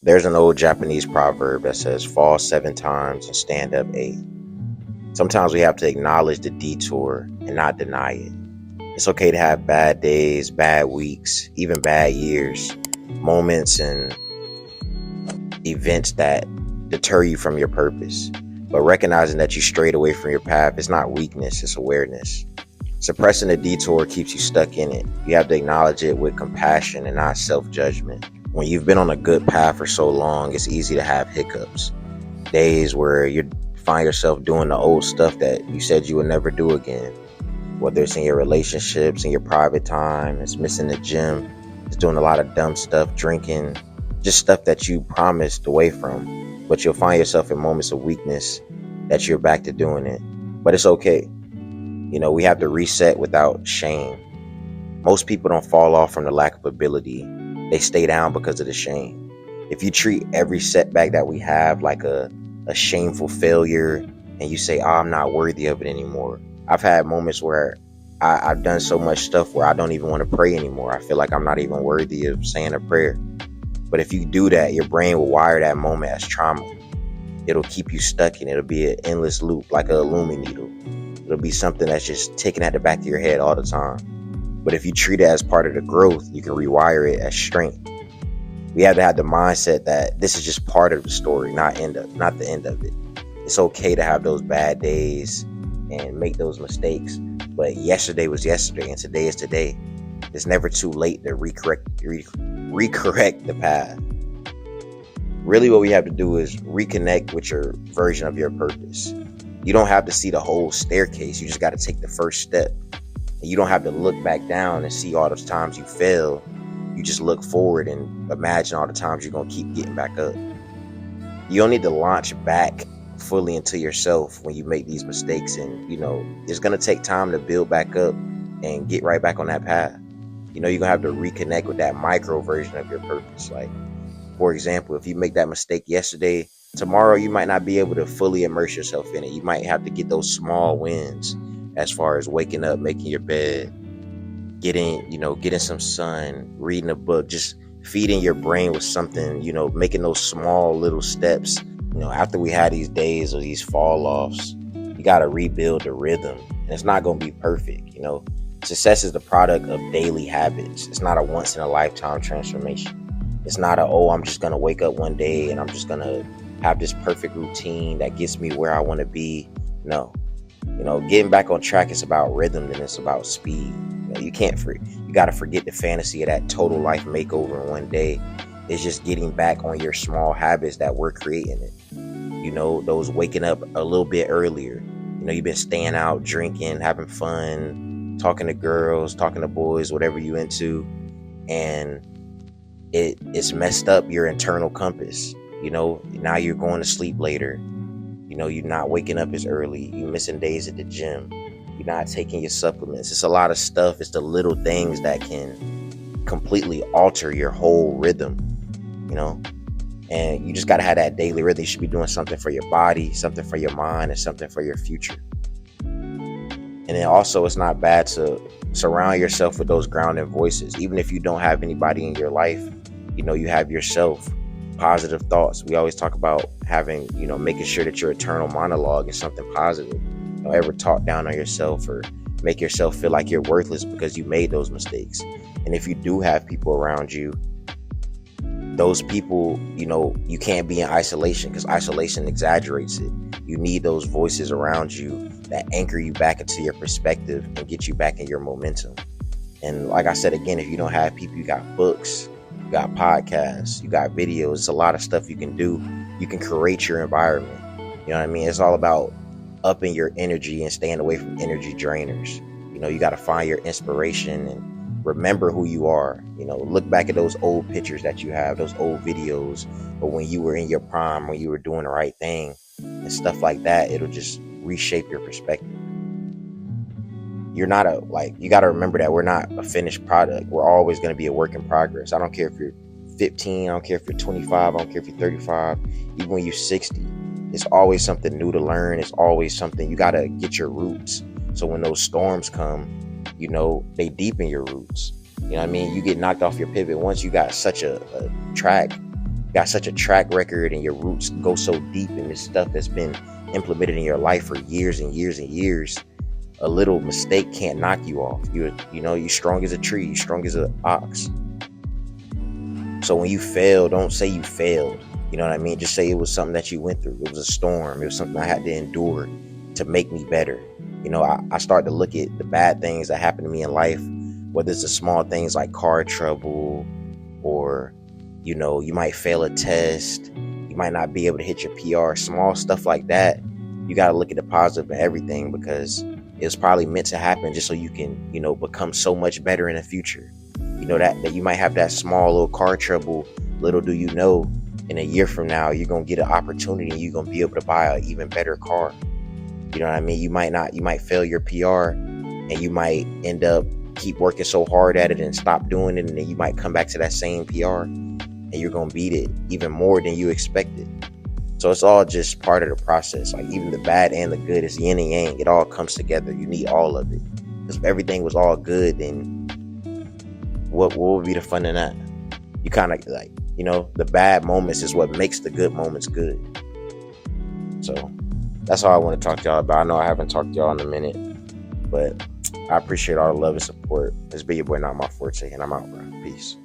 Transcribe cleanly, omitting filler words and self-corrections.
There's an old Japanese proverb that says, fall 7 times and stand up 8. Sometimes we have to acknowledge the detour and not deny it. It's okay to have bad days, bad weeks, even bad years, moments and events that deter you from your purpose. But recognizing that you strayed away from your path is not weakness, it's awareness. Suppressing the detour keeps you stuck in it. You have to acknowledge it with compassion and not self-judgment. When you've been on a good path for so long, it's easy to have hiccups. Days where you find yourself doing the old stuff that you said you would never do again. Whether it's in your relationships, in your private time, it's missing the gym, it's doing a lot of dumb stuff, drinking, just stuff that you promised away from. But you'll find yourself in moments of weakness that you're back to doing it. But it's okay. We have to reset without shame. Most people don't fall off from the lack of ability. They stay down because of the shame. If you treat every setback that we have like a shameful failure and you say, I'm not worthy of it anymore. I've had moments where I've done so much stuff where I don't even want to pray anymore. I feel like I'm not even worthy of saying a prayer. But if you do that, your brain will wire that moment as trauma. It'll keep you stuck in it. It'll be an endless loop like a Illumi needle. It'll be something that's just ticking at the back of your head all the time. But if you treat it as part of the growth, you can rewire it as strength. We have to have the mindset that this is just part of the story, not the end of it. It's okay to have those bad days and make those mistakes. But yesterday was yesterday and today is today. It's never too late to recorrect the path. Really what we have to do is reconnect with your version of your purpose. You don't have to see the whole staircase. You just got to take the first step. And you don't have to look back down and see all those times you failed. You just look forward and imagine all the times you're going to keep getting back up. You don't need to launch back fully into yourself when you make these mistakes. And, it's going to take time to build back up and get right back on that path. You're going to have to reconnect with that micro version of your purpose. Like, for example, if you make that mistake yesterday, tomorrow you might not be able to fully immerse yourself in it. You might have to get those small wins as far as waking up, making your bed, getting some sun, reading a book, just feeding your brain with something, making those small little steps. After we had these days or these fall offs, you got to rebuild the rhythm. And it's not going to be perfect. Success is the product of daily habits. It's not a once in a lifetime transformation. It's not I'm just going to wake up one day and I'm just going to have this perfect routine that gets me where I want to be. No. Getting back on track is about rhythm and it's about speed. You got to forget the fantasy of that total life makeover in one day. It's just getting back on your small habits that were creating it. Those waking up a little bit earlier. You've been staying out, drinking, having fun, talking to girls, talking to boys, whatever you into. And it's messed up your internal compass. Now you're going to sleep later. You're not waking up as early. You're missing days at the gym. You're not taking your supplements. It's a lot of stuff. It's the little things that can completely alter your whole rhythm, and you just got to have that daily rhythm. You should be doing something for your body, something for your mind, and something for your future. And then also, it's not bad to surround yourself with those grounding voices. Even if you don't have anybody in your life, you have yourself. Positive thoughts. We always talk about having, making sure that your internal monologue is something positive. Don't ever talk down on yourself or make yourself feel like you're worthless because you made those mistakes. And if you do have people around you, those people, you can't be in isolation because isolation exaggerates it. You need those voices around you that anchor you back into your perspective and get you back in your momentum. And like I said, again, if you don't have people, you got books, you got podcasts, you got videos. It's a lot of stuff you can do. You can create your environment. You know what I mean? It's all about upping your energy and staying away from energy drainers. You got to find your inspiration and remember who you are. Look back at those old pictures that you have, those old videos, or when you were in your prime, when you were doing the right thing and stuff like that. It'll just reshape your perspective. You got to remember that we're not a finished product. We're always going to be a work in progress. I don't care if you're 15, I don't care if you're 25, I don't care if you're 35, even when you're 60. It's always something new to learn. It's always something, you got to get your roots. So when those storms come, they deepen your roots. You get knocked off your pivot. Once you got such a track, you got such a track record and your roots go so deep in this stuff that's been implemented in your life for years and years and years, a little mistake can't knock you off. You're strong as a tree, you're strong as an ox. So when you fail, don't say you failed. You know what I mean? Just say it was something that you went through. It was a storm. It was something I had to endure to make me better. I start to look at the bad things that happen to me in life, whether it's the small things like car trouble, or, you might fail a test. You might not be able to hit your PR. Small stuff like that. You got to look at the positive in everything, because it's probably meant to happen just so you can, become so much better in the future. That you might have that small little car trouble. Little do you know, in a year from now, you're going to get an opportunity and you're going to be able to buy an even better car. You know what I mean? You might fail your PR, and you might end up keep working so hard at it and stop doing it. And then you might come back to that same PR and you're going to beat it even more than you expected. So it's all just part of the process. Like, even the bad and the good, is yin and yang. It all comes together. You need all of it. Because if everything was all good, then what would be the fun in that? You kind of like, the bad moments is what makes the good moments good. So that's all I want to talk to y'all about. I know I haven't talked to y'all in a minute, but I appreciate all the love and support. It's been your boy, Not My Forte, and I'm out, bro. Peace.